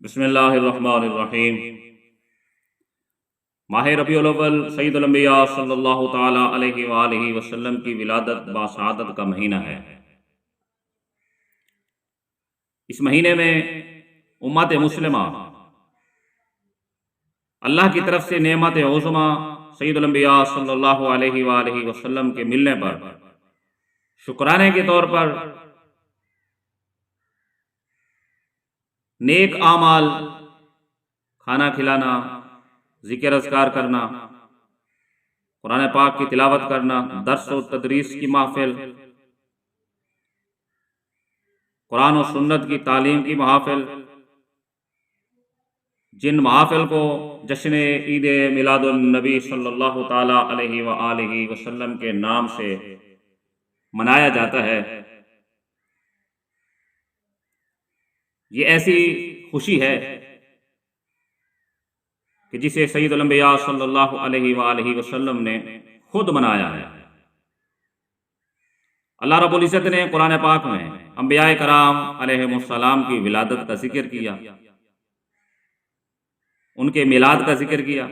بسم اللہ الرحمن الرحیم۔ ماہ ربیع الاول سید الانبیاء صلی اللہ تعالی علیہ وآلہ وسلم کی ولادت باسعادت کا مہینہ ہے۔ اس مہینے میں امت مسلمہ اللہ کی طرف سے نعمت عظمیٰ سید الانبیاء صلی اللہ علیہ وآلہ وسلم کے ملنے پر شکرانے کے طور پر نیک اعمال، کھانا کھلانا، ذکر اذکار کرنا، قرآن پاک کی تلاوت کرنا، درس و تدریس کی محفل، قرآن و سنت کی تعلیم کی محافل، جن محافل کو جشن عید میلاد النبی صلی اللہ تعالی علیہ وآلہ وسلم کے نام سے منایا جاتا ہے، یہ ایسی خوشی ہے کہ جسے سید الانبیاء صلی اللہ علیہ وآلہ وسلم نے خود منایا ہے۔ اللہ رب العزت نے قرآن پاک میں انبیاء کرام علیہم السلام کی ولادت کا ذکر کیا، ان کے میلاد کا ذکر کیا،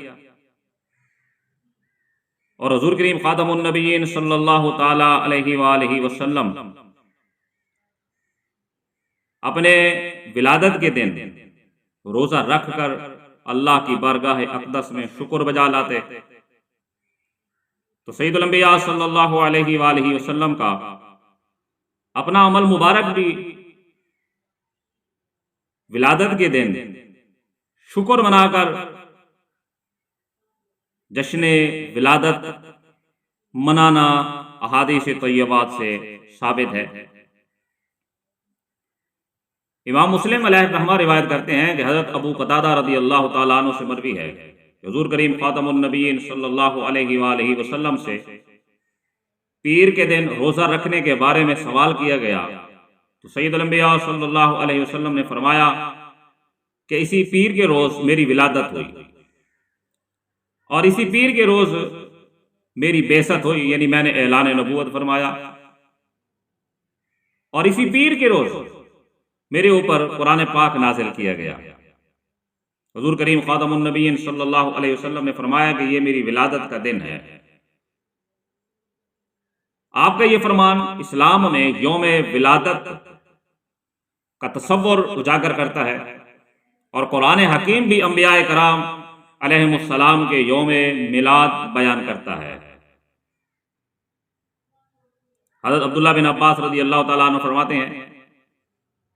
اور حضور کریم خاتم النبیین صلی اللہ تعالی علیہ وآلہ وسلم اپنے ولادت کے دن روزہ رکھ کر اللہ کی بارگاہ اقدس میں شکر بجا لاتے، تو سید الانبیاء صلی اللہ علیہ وآلہ وسلم کا اپنا عمل مبارک بھی ولادت کے دن شکر منا کر جشن ولادت منانا احادیث طیبات سے ثابت ہے۔ امام مسلم علیہ الرحمہ روایت کرتے ہیں کہ حضرت ابو قتادہ رضی اللہ تعالیٰ عنہ سے مروی ہے کہ حضور کریم خاتم النبیین صلی اللہ علیہ وآلہ وسلم سے پیر کے دن روزہ رکھنے کے بارے میں سوال کیا گیا، تو سید الانبیاء صلی اللہ علیہ وسلم نے فرمایا کہ اسی پیر کے روز میری ولادت ہوئی، اور اسی پیر کے روز میری بعثت ہوئی، یعنی میں نے اعلان نبوت فرمایا، اور اسی پیر کے روز میرے اوپر قرآن پاک نازل کیا گیا۔ حضور کریم خاتم النبیین صلی اللہ علیہ وسلم نے فرمایا کہ یہ میری ولادت کا دن ہے۔ آپ کا یہ فرمان اسلام میں یوم ولادت کا تصور اجاگر کرتا ہے، اور قرآن حکیم بھی انبیاء کرام علیہم السلام کے یوم میلاد بیان کرتا ہے۔ حضرت عبداللہ بن عباس رضی اللہ تعالیٰ عنہ فرماتے ہیں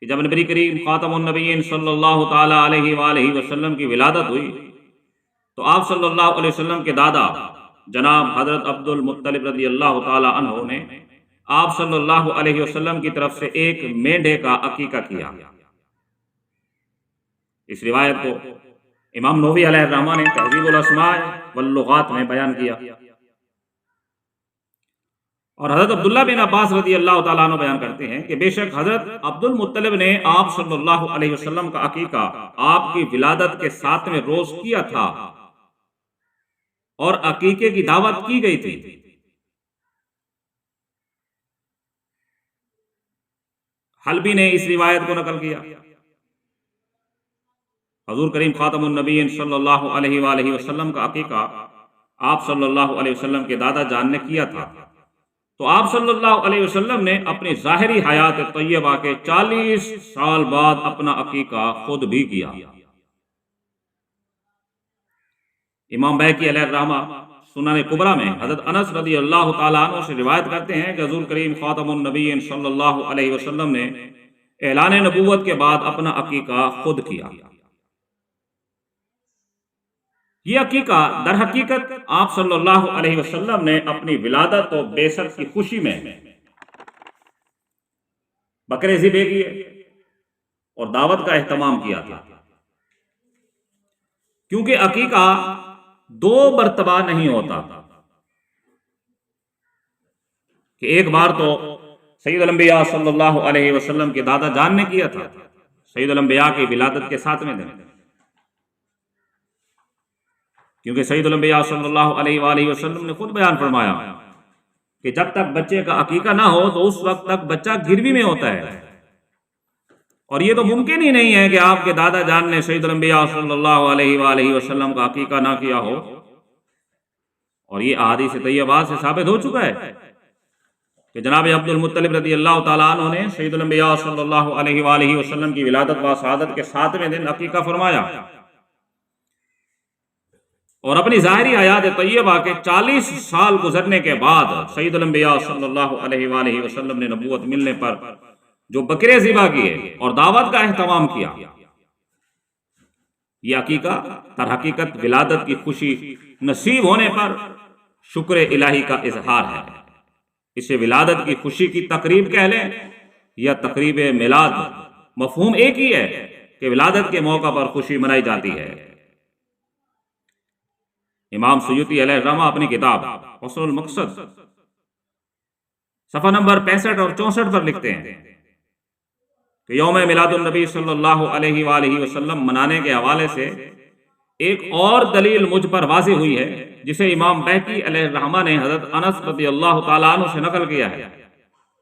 کہ جب نبی کریم خاتم النبیین صلی اللہ تعالی علیہ وآلہ وسلم کی ولادت ہوئی تو آپ صلی اللہ علیہ وسلم کے دادا جناب حضرت عبد المطلب رضی اللہ تعالی عنہ نے آپ صلی اللہ علیہ وسلم کی طرف سے ایک مینڈھے کا عقیقہ کیا۔ اس روایت کو امام نووی علیہ الرحمہ نے تہذیب الاسماء واللغات میں بیان کیا، اور حضرت عبداللہ بن عباس رضی اللہ تعالیٰ عنہ بیان کرتے ہیں کہ بے شک حضرت عبد المطلب نے آپ صلی اللہ علیہ وسلم کا عقیقہ آپ کی ولادت کے 7ویں روز کیا تھا، اور عقیقے کی دعوت کی گئی تھی۔ حلبی نے اس روایت کو نقل کیا۔ حضور کریم خاتم النبیین صلی اللہ علیہ وآلہ وسلم کا عقیقہ آپ صلی اللہ علیہ وسلم کے دادا جان نے کیا تھا، تو آپ صلی اللہ علیہ وسلم نے اپنی ظاہری حیات طیبہ کے 40 سال بعد اپنا عقیقہ خود بھی کیا۔ امام بیہقی علیہ الرحمہ سنن کبریٰ میں حضرت انس رضی اللہ تعالیٰ عنہ سے روایت کرتے ہیں کہ حضور کریم خاتم النبیین صلی اللہ علیہ وسلم نے اعلان نبوت کے بعد اپنا عقیقہ خود کیا۔ یہ عقیقہ در حقیقت آپ صلی اللہ علیہ وسلم نے اپنی ولادت و بعثت کی خوشی میں بکرے ذبح کیے اور دعوت کا اہتمام کیا تھا، کیونکہ عقیقہ 2 مرتبہ نہیں ہوتا کہ ایک بار تو سید الانبیاء صلی اللہ علیہ وسلم کے دادا جان نے کیا تھا سید الانبیاء کی ولادت کے 7ویں دن، کیونکہ سید الانبیاء صلی اللہ علیہ وآلہ وسلم نے خود بیان فرمایا کہ جب تک بچے کا عقیقہ نہ ہو تو اس وقت تک بچہ گروی میں ہوتا ہے، اور یہ تو ممکن ہی نہیں ہے کہ آپ کے دادا جان نے سید الانبیاء صلی اللہ علیہ وآلہ وسلم کا عقیقہ نہ کیا ہو، اور یہ احادیث طیبات سے ثابت ہو چکا ہے کہ جناب عبد المطلب رضی اللہ تعالیٰ عنہ نے سید الانبیاء صلی اللہ علیہ وآلہ وسلم کی ولادت و شہادت کے 7ویں دن عقیقہ فرمایا، اور اپنی ظاہری حیات طیبہ کے 40 سال گزرنے کے بعد سید الانبیاء صلی اللہ علیہ وآلہ وسلم نے نبوت ملنے پر جو بکرے ذبح کیے اور دعوت کا اہتمام کیا، یہ عقیقہ در حقیقت ولادت کی خوشی نصیب ہونے پر شکر الہی کا اظہار ہے۔ اسے ولادت کی خوشی کی تقریب کہہ لیں یا تقریب میلاد، مفہوم ایک ہی ہے کہ ولادت کے موقع پر خوشی منائی جاتی ہے۔ امام سیوطی علیہ الرحمہ اپنی کتاب حسن المقصد صفحہ نمبر 65 اور 64 پر لکھتے ہیں کہ یوم میلاد النبی صلی اللہ علیہ وآلہ وسلم منانے کے حوالے سے ایک اور دلیل مجھ پر واضح ہوئی ہے، جسے امام بہقی علیہ الرحمہ نے حضرت انس رضی اللہ تعالیٰ عنہ سے نقل کیا ہے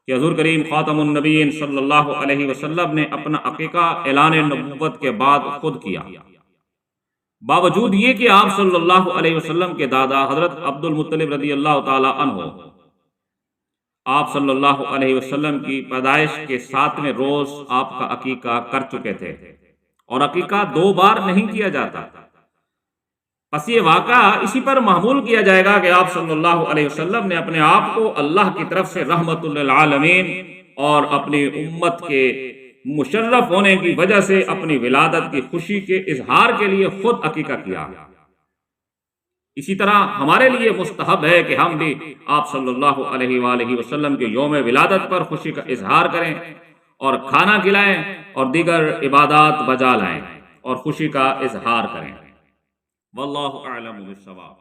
کہ حضور کریم خاتم النبیین صلی اللہ علیہ وسلم نے اپنا عقیقہ اعلان نبوت کے بعد خود کیا، باوجود یہ کہ آپ صلی اللہ علیہ وسلم کے دادا حضرت عبد المطلب رضی اللہ تعالیٰ عنہ آپ صلی اللہ علیہ وسلم کی پیدائش کے 7ویں روز آپ کا عقیقہ کر چکے تھے، اور عقیقہ 2 بار نہیں کیا جاتا۔ پس یہ واقعہ اسی پر محمول کیا جائے گا کہ آپ صلی اللہ علیہ وسلم نے اپنے آپ کو اللہ کی طرف سے رحمت للعالمین اور اپنی امت کے مشرف ہونے کی وجہ سے اپنی ولادت کی خوشی کے اظہار کے لیے خود عقیقہ کیا۔ اسی طرح ہمارے لیے مستحب ہے کہ ہم بھی آپ صلی اللہ علیہ وآلہ وسلم کے یوم ولادت پر خوشی کا اظہار کریں اور کھانا کھلائیں اور دیگر عبادات بجا لائیں اور خوشی کا اظہار کریں۔ واللہ اعلم بالصواب۔